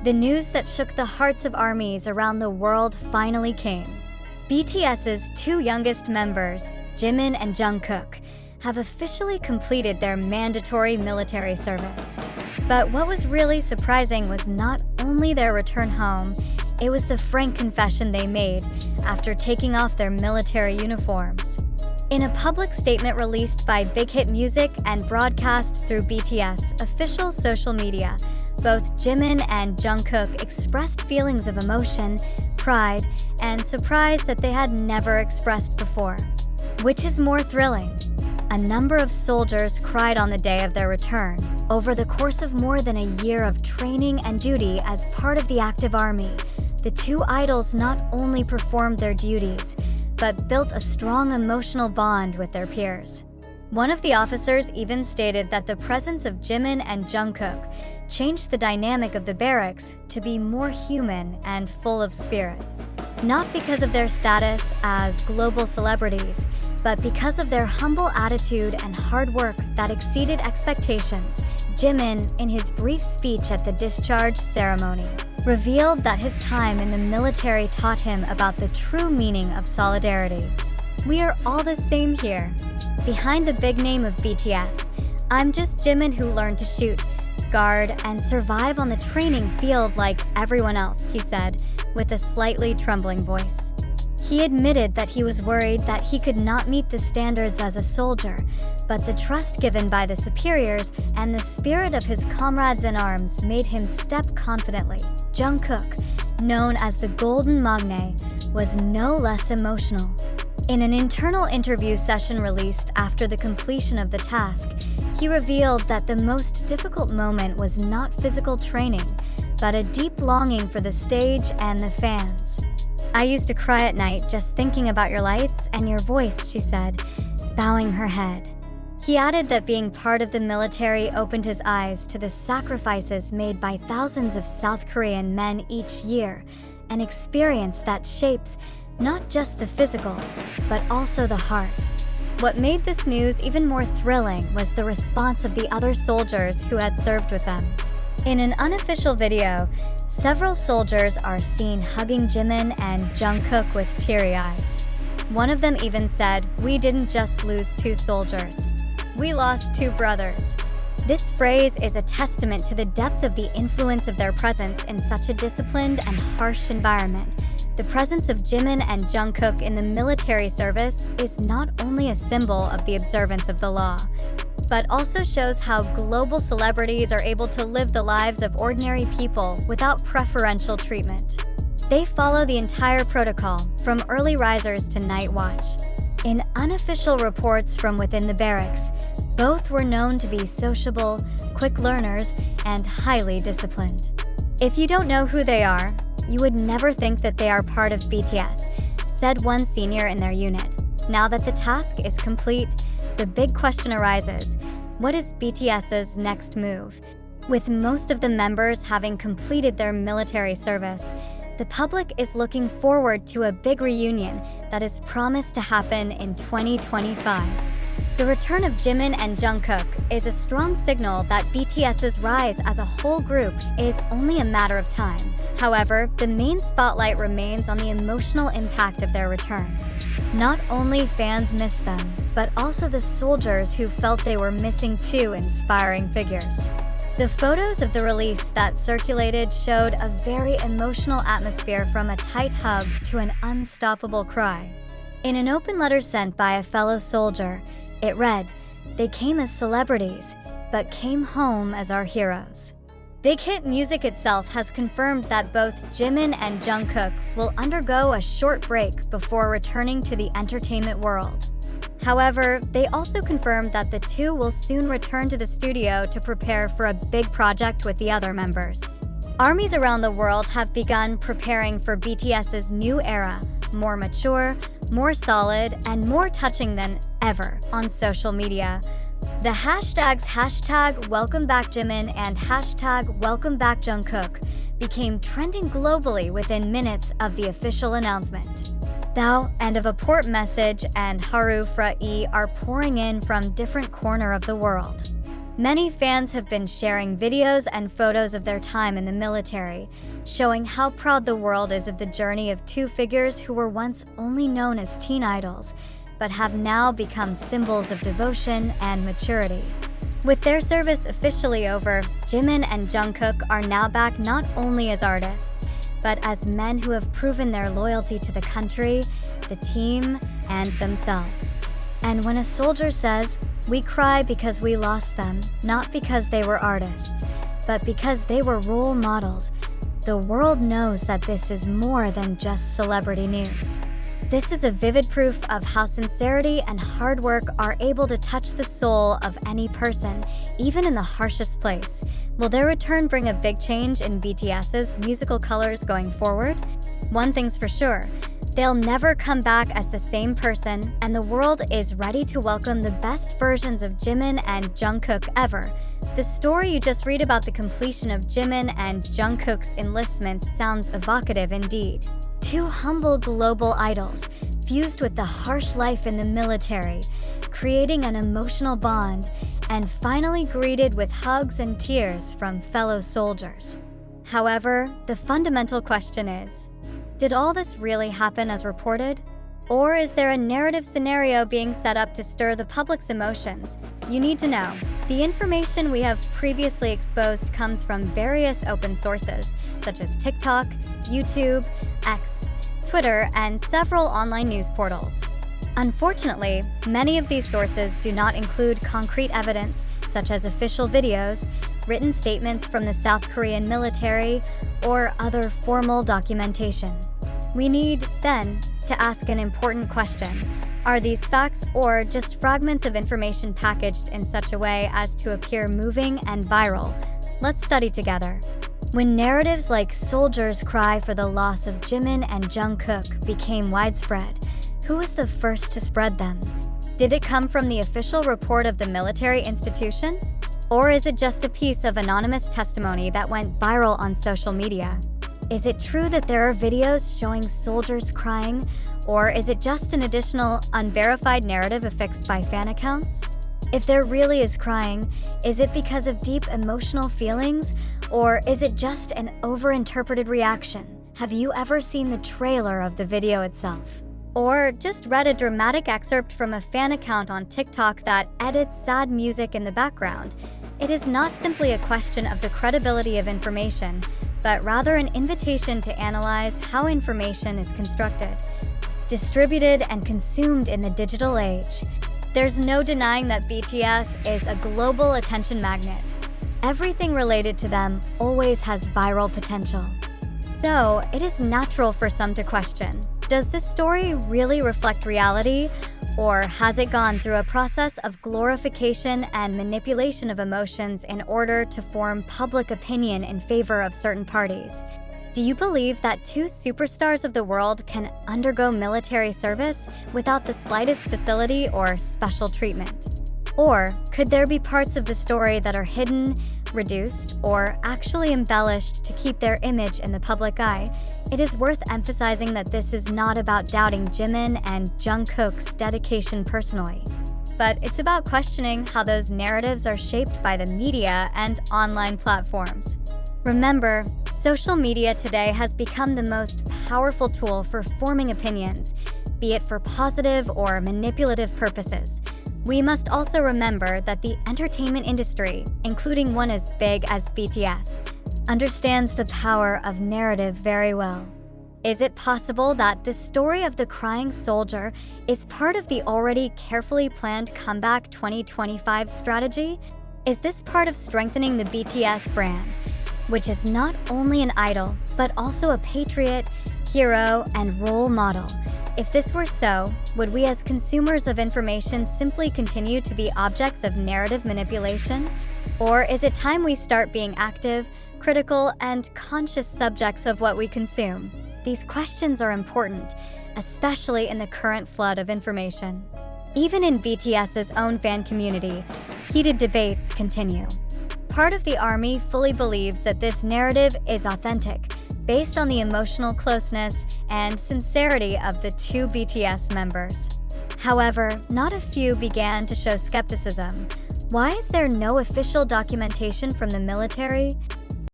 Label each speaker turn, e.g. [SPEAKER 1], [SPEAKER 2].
[SPEAKER 1] The news that shook the hearts of armies around the world finally came. BTS's two youngest members, Jimin and Jungkook, have officially completed their mandatory military service. But what was really surprising was not only their return home, it was the frank confession they made after taking off their military uniforms. In a public statement released by Big Hit Music and broadcast through BTS official social media, both Jimin and Jungkook expressed feelings of emotion, pride, and surprise that they had never expressed before. Which is more thrilling? A number of soldiers cried on the day of their return, over the course of more than a year of training and duty as part of the active army. The two idols not only performed their duties, but built a strong emotional bond with their peers. One of the officers even stated that the presence of Jimin and Jungkook changed the dynamic of the barracks to be more human and full of spirit. Not because of their status as global celebrities, but because of their humble attitude and hard work that exceeded expectations. Jimin, in his brief speech at the discharge ceremony, revealed that his time in the military taught him about the true meaning of solidarity. "We are all the same here. Behind the big name of BTS, I'm just Jimin who learned to shoot, guard, and survive on the training field like everyone else," he said, with a slightly trembling voice. He admitted that he was worried that he could not meet the standards as a soldier, but the trust given by the superiors and the spirit of his comrades in arms made him step confidently. Jungkook, known as the Golden Magne, was no less emotional. In an internal interview session released after the completion of the task, he revealed that the most difficult moment was not physical training, but a deep longing for the stage and the fans. "I used to cry at night just thinking about your lights and your voice," she said, bowing her head. He added that being part of the military opened his eyes to the sacrifices made by thousands of South Korean men each year, an experience that shapes not just the physical, but also the heart. What made this news even more thrilling was the response of the other soldiers who had served with them. In an unofficial video, several soldiers are seen hugging Jimin and Jungkook with teary eyes. One of them even said, "We didn't just lose two soldiers. We lost two brothers." This phrase is a testament to the depth of the influence of their presence in such a disciplined and harsh environment. The presence of Jimin and Jungkook in the military service is not only a symbol of the observance of the law, but also shows how global celebrities are able to live the lives of ordinary people without preferential treatment. They follow the entire protocol, from early risers to night watch. In unofficial reports from within the barracks, both were known to be sociable, quick learners, and highly disciplined. If you don't know who they are, you would never think that they are part of BTS, said one senior in their unit. Now that the task is complete, the big question arises: what is BTS's next move? With most of the members having completed their military service, the public is looking forward to a big reunion that is promised to happen in 2025. The return of Jimin and Jungkook is a strong signal that BTS's rise as a whole group is only a matter of time. However, the main spotlight remains on the emotional impact of their return. Not only fans miss them, but also the soldiers who felt they were missing two inspiring figures. The photos of the release that circulated showed a very emotional atmosphere, from a tight hug to an unstoppable cry. In an open letter sent by a fellow soldier, it read, "They came as celebrities, but came home as our heroes." Big Hit Music itself has confirmed that both Jimin and Jungkook will undergo a short break before returning to the entertainment world. However, they also confirmed that the two will soon return to the studio to prepare for a big project with the other members. Armies around the world have begun preparing for BTS's new era, more mature, more solid, and more touching than ever on social media. The hashtags #WelcomeBackJimin and #WelcomeBackJungkook became trending globally within minutes of the official announcement. Thou and of a port message and Haru Fra E are pouring in from different corner of the world. Many fans have been sharing videos and photos of their time in the military, showing how proud the world is of the journey of two figures who were once only known as teen idols, but have now become symbols of devotion and maturity. With their service officially over, Jimin and Jungkook are now back not only as artists, but as men who have proven their loyalty to the country, the team, and themselves. And when a soldier says, "We cry because we lost them, not because they were artists, but because they were role models," the world knows that this is more than just celebrity news. This is a vivid proof of how sincerity and hard work are able to touch the soul of any person, even in the harshest place. Will their return bring a big change in BTS's musical colors going forward? One thing's for sure, they'll never come back as the same person, and the world is ready to welcome the best versions of Jimin and Jungkook ever. The story you just read about the completion of Jimin and Jungkook's enlistment sounds evocative indeed. Two humble global idols, fused with the harsh life in the military, creating an emotional bond, and finally greeted with hugs and tears from fellow soldiers. However, the fundamental question is, did all this really happen as reported? Or is there a narrative scenario being set up to stir the public's emotions? You need to know. The information we have previously exposed comes from various open sources, such as TikTok, YouTube, X, Twitter, and several online news portals. Unfortunately, many of these sources do not include concrete evidence, such as official videos, written statements from the South Korean military, or other formal documentation. We need, then, to ask an important question. Are these facts or just fragments of information packaged in such a way as to appear moving and viral? Let's study together. When narratives like "soldiers cry for the loss of Jimin and Jungkook" became widespread, who was the first to spread them? Did it come from the official report of the military institution? Or is it just a piece of anonymous testimony that went viral on social media? Is it true that there are videos showing soldiers crying, or is it just an additional, unverified narrative affixed by fan accounts? If there really is crying, is it because of deep emotional feelings, or is it just an overinterpreted reaction? Have you ever seen the trailer of the video itself? Or just read a dramatic excerpt from a fan account on TikTok that edits sad music in the background? It is not simply a question of the credibility of information, but rather an invitation to analyze how information is constructed, distributed, and consumed in the digital age. There's no denying that BTS is a global attention magnet. Everything related to them always has viral potential. So, it is natural for some to question, does this story really reflect reality, or has it gone through a process of glorification and manipulation of emotions in order to form public opinion in favor of certain parties? Do you believe that two superstars of the world can undergo military service without the slightest facility or special treatment? Or could there be parts of the story that are hidden, reduced, or actually embellished to keep their image in the public eye? It is worth emphasizing that this is not about doubting Jimin and Jungkook's dedication personally, but it's about questioning how those narratives are shaped by the media and online platforms. Remember, social media today has become the most powerful tool for forming opinions, be it for positive or manipulative purposes. We must also remember that the entertainment industry, including one as big as BTS, understands the power of narrative very well. Is it possible that the story of the crying soldier is part of the already carefully planned comeback 2025 strategy? Is this part of strengthening the BTS brand, which is not only an idol, but also a patriot, hero, and role model? If this were so, would we as consumers of information simply continue to be objects of narrative manipulation? Or is it time we start being active, critical, and conscious subjects of what we consume? These questions are important, especially in the current flood of information. Even in BTS's own fan community, heated debates continue. Part of the ARMY fully believes that this narrative is authentic, based on the emotional closeness and sincerity of the two BTS members. However, not a few began to show skepticism. Why is there no official documentation from the military?